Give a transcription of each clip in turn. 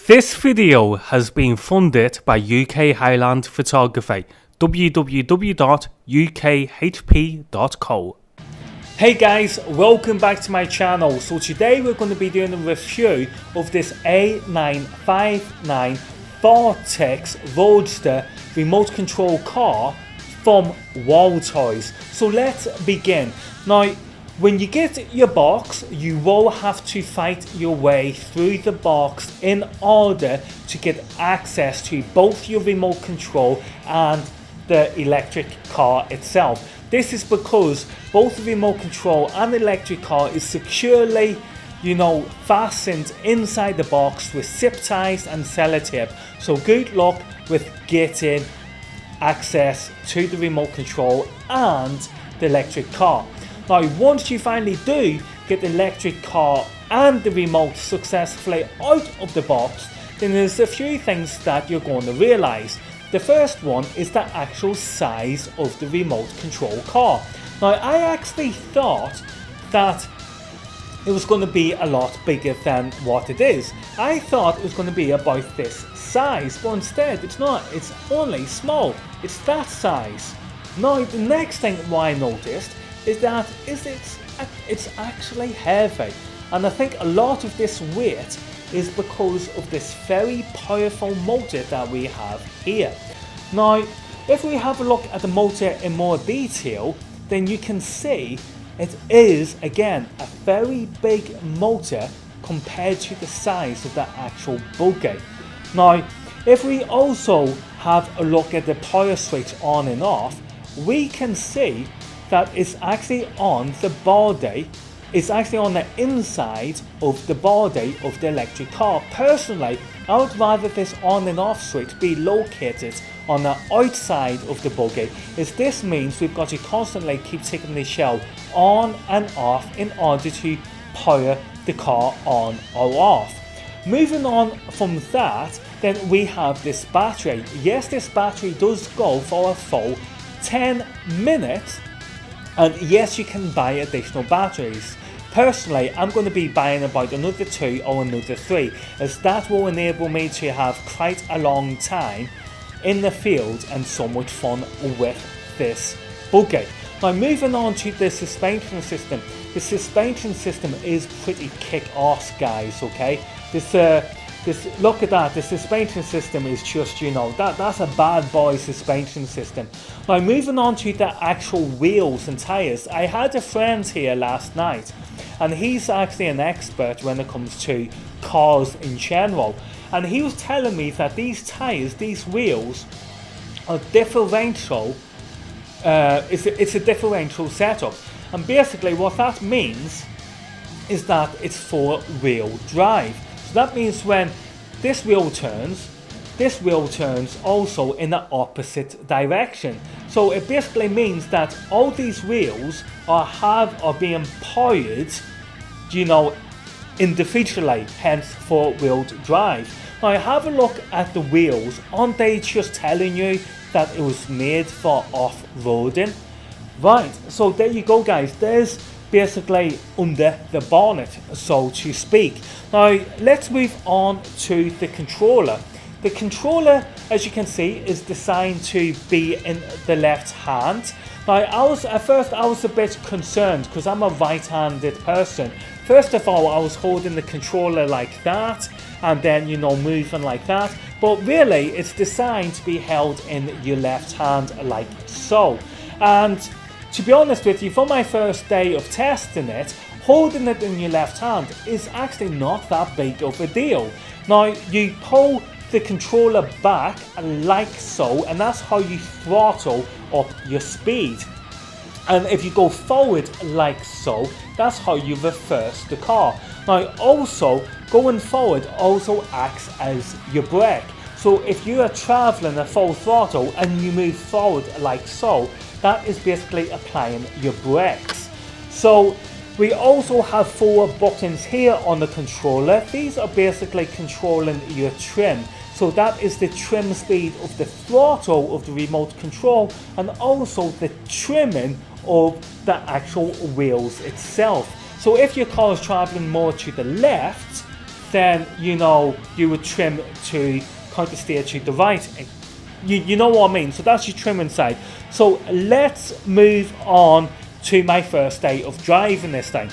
This video has been funded by UK Highland Photography, www.ukhp.co. Hey guys, welcome back to my channel. So today we're going to be doing a review of this A959 Vortex Roadster remote control car from WlToys. So let's begin. Now, when you get your box, you will have to fight your way through the box in order to get access to both your remote control and the electric car itself. This is because both the remote control and the electric car is securely, fastened inside the box with zip ties and sellotape. So good luck with getting access to the remote control and the electric car. Now, once you finally do get the electric car and the remote successfully out of the box, then there's a few things that you're going to realize. The first one is the actual size of the remote control car. Now, I actually thought that it was going to be a lot bigger than what it is. I thought it was going to be about this size, but instead it's not. It's only small. It's that size. Now, the next thing I noticed is that it's actually heavy, and I think a lot of this weight is because of this very powerful motor that we have here. Now, if we have a look at the motor in more detail, then you can see it is again a very big motor compared to the size of the actual Buggy. Now, if we also have a look at the power switch on and off, we can see that it's actually on the body, it's actually on the inside of the body of the electric car. Personally, I would rather this on and off switch be located on the outside of the Buggy, as this means we've got to constantly keep taking the shell on and off in order to power the car on or off. Moving on from that, then we have this battery. Yes, this battery does go for a full 10 minutes. And yes, you can buy additional batteries. Personally, I'm going to be buying about another 2 or another 3, as that will enable me to have quite a long time in the field and so much fun with this Buggy. Now, moving on to the suspension system. The suspension system is pretty kick-ass, guys, okay? Look at that, the suspension system is just, that's a bad boy suspension system. Now, moving on to the actual wheels and tyres. I had a friend here last night, and he's actually an expert when it comes to cars in general. And he was telling me that these tyres, these wheels, are differential. It's a differential setup. And basically what that means is that it's 4-wheel drive. So that means when this wheel turns also in the opposite direction. So it basically means that all these wheels are being powered, individually, hence 4-wheel drive. Now, have a look at the wheels. Aren't they just telling you that it was made for off-roading? Right, so there you go, guys. There's basically under the bonnet, so to speak. Now, let's move on to the controller. The controller, as you can see, is designed to be in the left hand. Now, at first I was a bit concerned because I'm a right-handed person. First of all, I was holding the controller like that, and then moving like that. But really, it's designed to be held in your left hand like so. And to be honest with you, for my first day of testing it, holding it in your left hand is actually not that big of a deal. Now, you pull the controller back like so, and that's how you throttle up your speed. And if you go forward like so, that's how you reverse the car. Now, also, going forward also acts as your brake. So if you are traveling at full throttle and you move forward like so, that is basically applying your brakes. So we also have 4 buttons here on the controller. These are basically controlling your trim. So that is the trim speed of the throttle of the remote control, and also the trimming of the actual wheels itself. So if your car is traveling more to the left, then you would trim to counter steer to the right. You know what I mean? So that's your trimming side. So let's move on to my first day of driving this thing.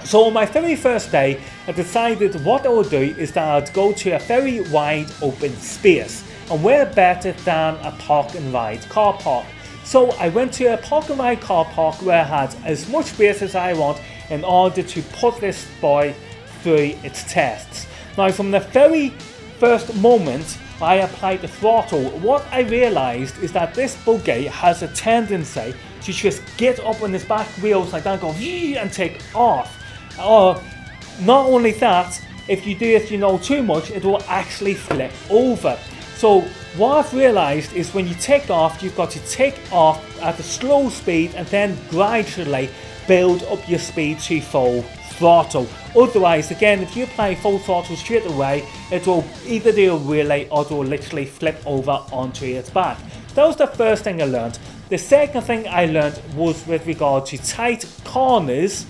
So on my very first day, I decided what I would do is that I'd go to a very wide open space, and where better than a park and ride car park. So I went to a park and ride car park where I had as much space as I want in order to put this boy through its tests. Now from the very first moment I applied the throttle, what I realised is that this buggy has a tendency to just get up on its back wheels like that, go and take off. Not only that, if you do it too much, it will actually flip over. So what I've realised is when you take off, you've got to take off at a slow speed and then gradually build up your speed to full throttle. Otherwise, again, if you apply full throttle straight away, it will either do a wheelie or it will literally flip over onto its back. That was the first thing I learned. The second thing I learned was with regard to tight corners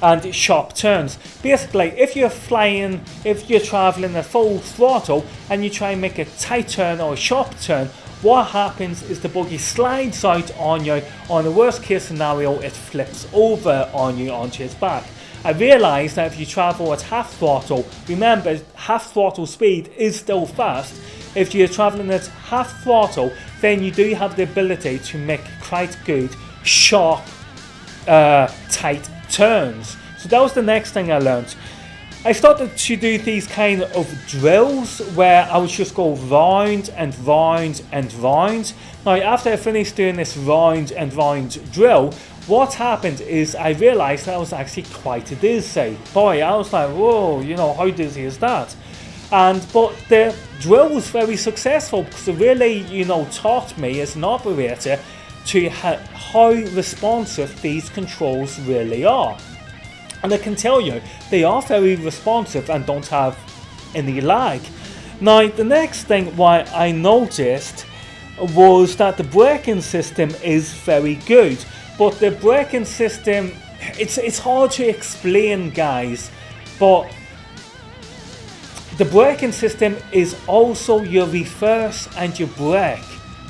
and sharp turns. Basically, if you're traveling at full throttle and you try and make a tight turn or a sharp turn, what happens is the buggy slides out on you. On the worst case scenario, it flips over on you onto its back. I realised that if you travel at half throttle, remember half throttle speed is still fast. If you're travelling at half throttle, then you do have the ability to make quite good, sharp, tight turns. So that was the next thing I learned. I started to do these kind of drills where I would just go round and round and round. Now after I finished doing this round and round drill, what happened is I realised that I was actually quite dizzy. Boy, I was like, whoa, how dizzy is that? But the drill was very successful because it really, taught me as an operator to how responsive these controls really are. And I can tell you, they are very responsive and don't have any lag. Now, the next thing why I noticed was that the braking system is very good. But the braking system, it's hard to explain, guys. But the braking system is also your reverse and your brake.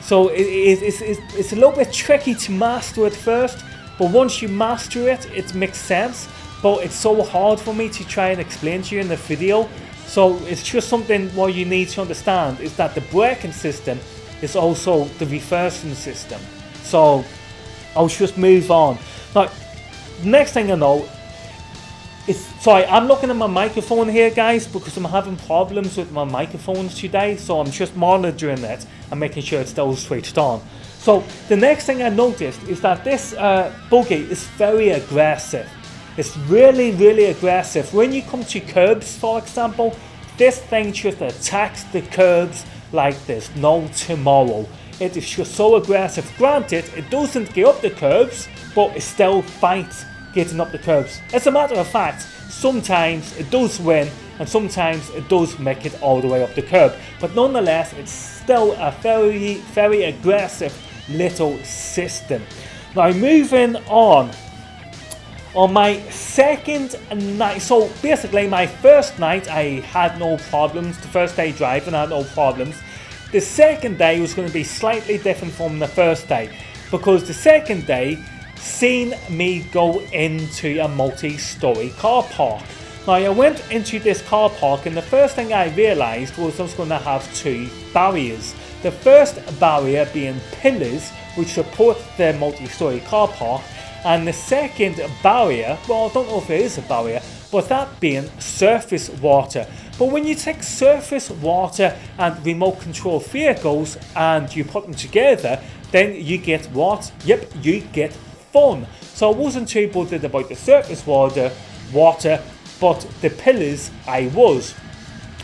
So it's a little bit tricky to master at first. But once you master it, it makes sense. But it's so hard for me to try and explain to you in the video. So it's just something what you need to understand is that the braking system is also the reversing system. So I'll just move on. Now, next thing I know is, sorry, I'm looking at my microphone here, guys, because I'm having problems with my microphones today. So I'm just monitoring it and making sure it's still switched on. So the next thing I noticed is that this buggy is very aggressive. It's really, really aggressive. When you come to curbs, for example, this thing just attacks the curbs like there's no tomorrow. It is just so aggressive. Granted, it doesn't get up the curbs, but it still fights getting up the curbs. As a matter of fact, sometimes it does win, and sometimes it does make it all the way up the curb. But nonetheless, it's still a very, very aggressive little system. Now, moving on. On my second night, so basically my first night I had no problems. The first day driving I had no problems. The second day was going to be slightly different from the first day, because the second day seen me go into a multi-story car park. Now I went into this car park and the first thing I realised was I was going to have two barriers. The first barrier being pillars which support the multi-story car park, and the second barrier, well, I don't know if it is a barrier, but that being surface water. But when you take surface water and remote control vehicles and you put them together, then you get what? Yep, you get fun. So I wasn't too bothered about the surface water, but the pillars I was.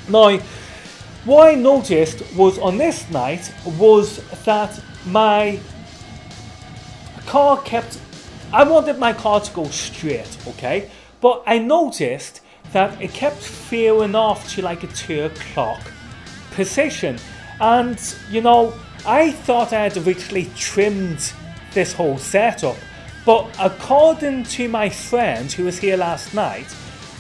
Now, what I noticed was on this night was that my car I wanted my car to go straight, okay? But I noticed that it kept veering off to like a 2 o'clock position. And, I thought I had originally trimmed this whole setup. But according to my friend who was here last night,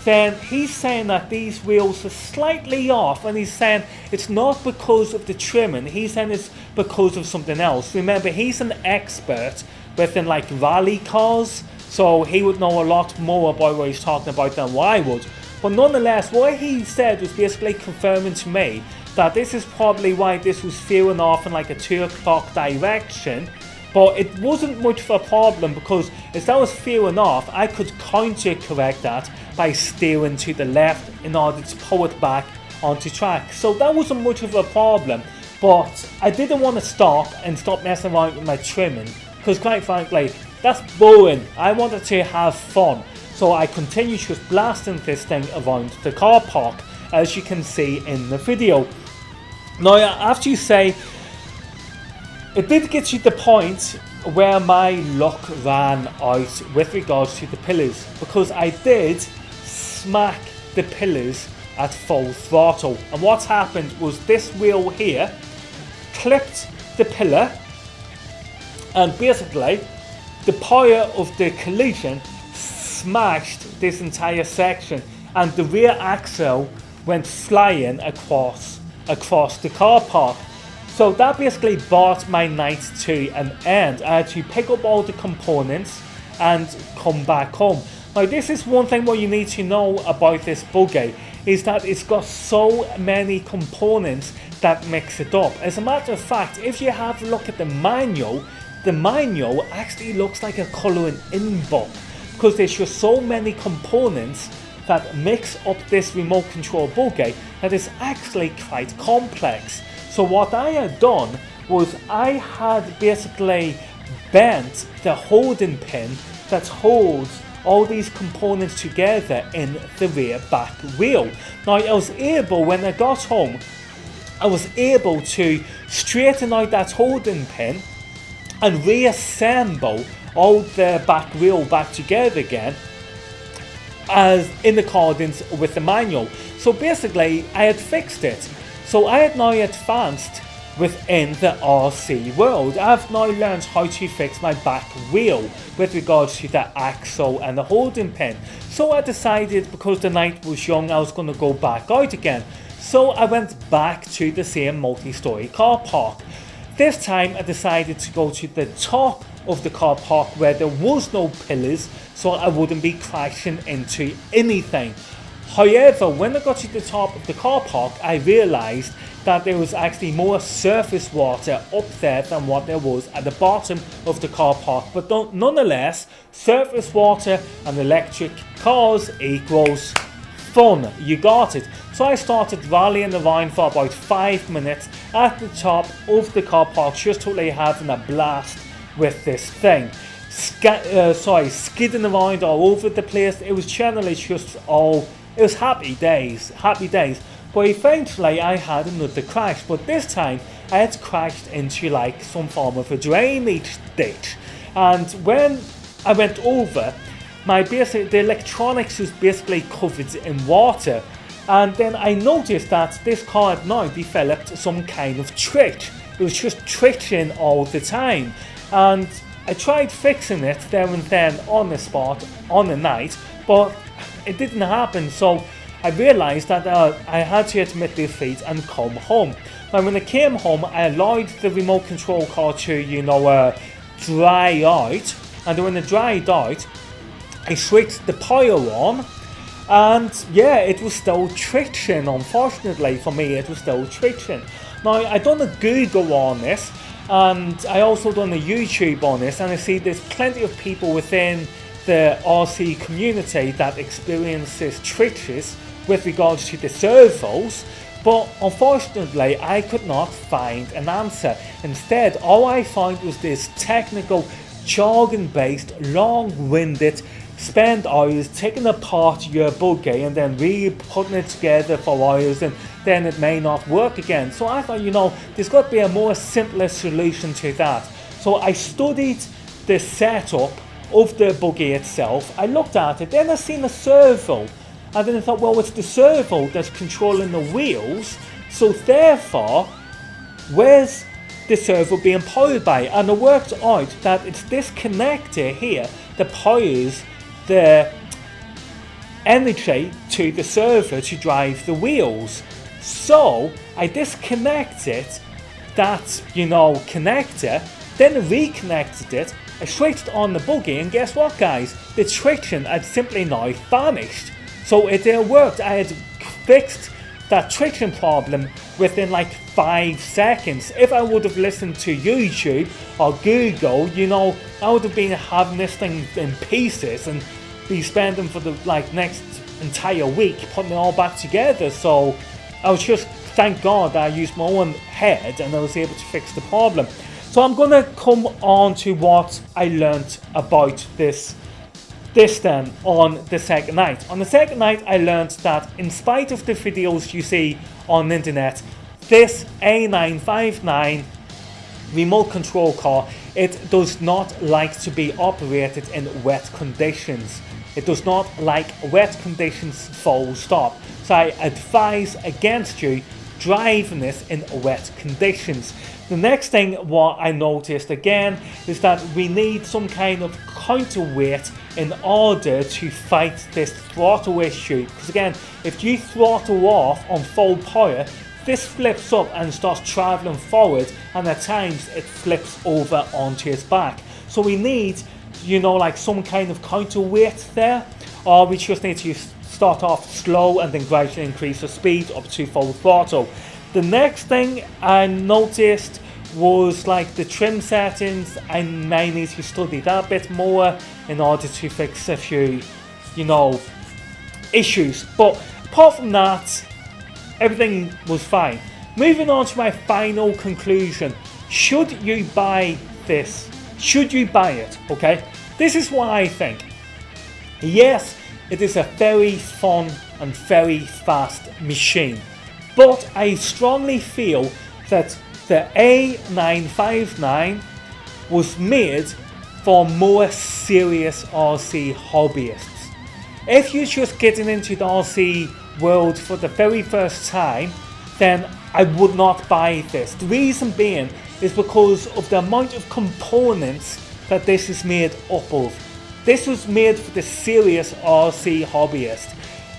then he's saying that these wheels are slightly off, and he's saying it's not because of the trimming, he's saying it's because of something else. Remember, he's an expert within like rally cars, so he would know a lot more about what he's talking about than what I would. But nonetheless, what he said was basically confirming to me that this is probably why this was veering off in like a 2 o'clock direction. But it wasn't much of a problem, because as that was veering off, I could counter correct that by steering to the left in order to pull it back onto track. So that wasn't much of a problem, but I didn't want to stop messing around with my trimming, because quite frankly, that's boring. I wanted to have fun. So I continued just blasting this thing around the car park, as you can see in the video. Now, I have to say, it did get to the point where my luck ran out with regards to the pillars, because I did smack the pillars at full throttle. And what happened was this wheel here clipped the pillar, and basically the power of the collision smashed this entire section, and the rear axle went flying across the car park. So that basically brought my night to an end. I had to pick up all the components and come back home. Now, this is one thing what you need to know about this buggy, is that it's got so many components that mix it up. As a matter of fact, if you have a look at the manual actually looks like a colouring in book, because there's just so many components that mix up this remote control buggy that is actually quite complex. So what I had done was I had basically bent the holding pin that holds all these components together in the rear back wheel. Now, I was able, when I got home, I was able to straighten out that holding pin and reassemble all the back wheel back together again, as in accordance with the manual. So basically, I had fixed it. So I had now advanced within the RC world. I have now learned how to fix my back wheel with regards to the axle and the holding pin. So I decided, because the night was young, I was going to go back out again. So I went back to the same multi-story car park. This time I decided to go to the top of the car park where there was no pillars, so I wouldn't be crashing into anything. However, when I got to the top of the car park, I realised that there was actually more surface water up there than what there was at the bottom of the car park. But nonetheless, surface water and electric cars equals fun. You got it. So I started rallying around for about 5 minutes at the top of the car park, just totally having a blast with this thing. Skidding around all over the place. It was generally just it was happy days. But eventually I had another crash, but this time I had crashed into like some form of a drainage ditch. And when I went over, the electronics was basically covered in water. And then I noticed that this car had now developed some kind of trick. It was just twitching all the time. And I tried fixing it there and then on the spot, on the night, but it didn't happen. So I realised that I had to admit defeat and come home. Now, when I came home, I allowed the remote control car to, dry out. And when it dried out, I switched the power on. And yeah, it was still twitching. Unfortunately for me, it was still twitching. Now, I done a Google on this, and I also done a YouTube on this, and I see there's plenty of people within the RC community that experiences twitches with regards to the servos, but unfortunately I could not find an answer. Instead, all I found was this technical, jargon-based, long-winded, spend hours taking apart your buggy and then re-putting it together for hours, and then it may not work again. So I thought, there's got to be a more simpler solution to that. So I studied the setup of the buggy itself. I looked at it, then I seen a servo, and then I thought, well, it's the servo that's controlling the wheels, so therefore, where's the servo being powered by? And I worked out that it's this connector here that powers the energy to the server to drive the wheels. So I disconnected that connector, then reconnected it, I switched on the buggy, and guess what guys, the traction had simply now vanished. So it worked. I had fixed that traction problem within like 5 seconds. If I would have listened to YouTube or Google, I would have been having this thing in pieces and be spending for the next entire week putting it all back together. So I was just, thank God I used my own head and I was able to fix the problem. So I'm gonna come on to what I learned about this then on the second night. On the second night I learned that in spite of the videos you see on the internet, this A959 remote control car, it does not like to be operated in wet conditions. It does not like wet conditions, full stop. So I advise against you driving this in wet conditions. The next thing what I noticed again is that we need some kind of counterweight in order to fight this throttle issue. Because again, if you throttle off on full power, this flips up and starts traveling forward, and at times it flips over onto its back. So we need, some kind of counterweight there, or we just need to start off slow and then gradually increase the speed up to full throttle. The next thing I noticed was the trim settings. I may need to study that a bit more in order to fix a few, issues. But apart from that, everything was fine. Moving on to my final conclusion. Should you buy this? Should you buy it? Okay, this is what I think. Yes, it is a very fun and very fast machine, but I strongly feel that the A959 was made for more serious RC hobbyists. If you're just getting into the RC world for the very first time, then I would not buy this. The reason being is because of the amount of components that this is made up of. This was made for the serious RC hobbyist.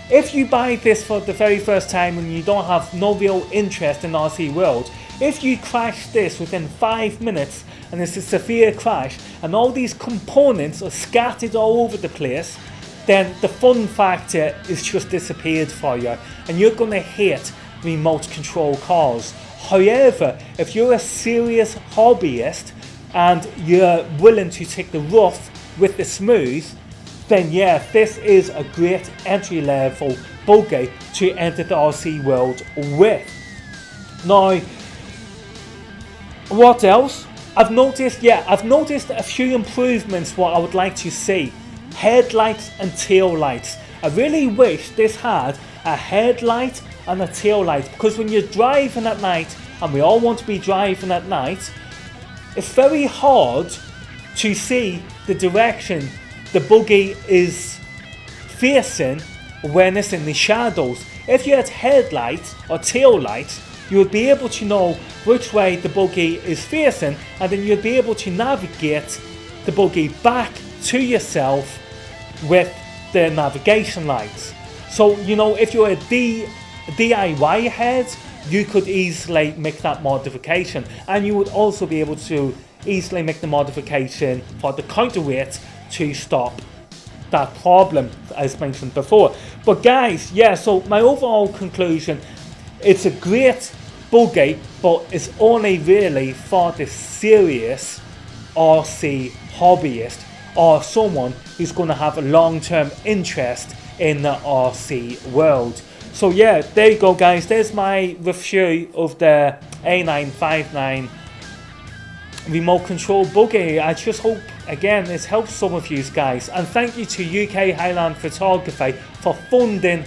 If you buy this for the very first time and you don't have no real interest in RC world, if you crash this within 5 minutes and it's a severe crash and all these components are scattered all over the place, then the fun factor is just disappeared for you and you're going to hate remote control cars. However, if you're a serious hobbyist and you're willing to take the rough with the smooth, then yeah, this is a great entry level buggy to enter the RC world with. Now, what else? I've noticed a few improvements what I would like to see. Headlights and tail lights. I really wish this had a headlight and a tail light, because when you're driving at night, and we all want to be driving at night, it's very hard to see the direction the buggy is facing when it's in the shadows. If you had headlights or tail lights, you would be able to know which way the buggy is facing, and then you'd be able to navigate the buggy back to yourself with the navigation lights. So, if you're a DIY head, you could easily make that modification, and you would also be able to easily make the modification for the counterweight to stop that problem as mentioned before. But guys, yeah, so my overall conclusion, it's a great buggy, but it's only really for the serious RC hobbyist or someone who's going to have a long-term interest in the RC world. So yeah, there you go guys, there's my review of the A959 remote control buggy. I just hope again it helps some of you guys, and thank you to UK Highland Photography for funding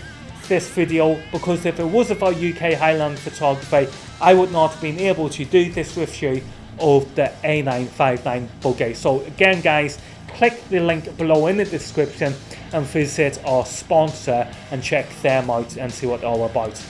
this video, because if it wasn't for UK Highland Photography, I would not have been able to do this review of the A959 buggy. So again guys, click the link below in the description and visit our sponsor and check them out and see what they're all about.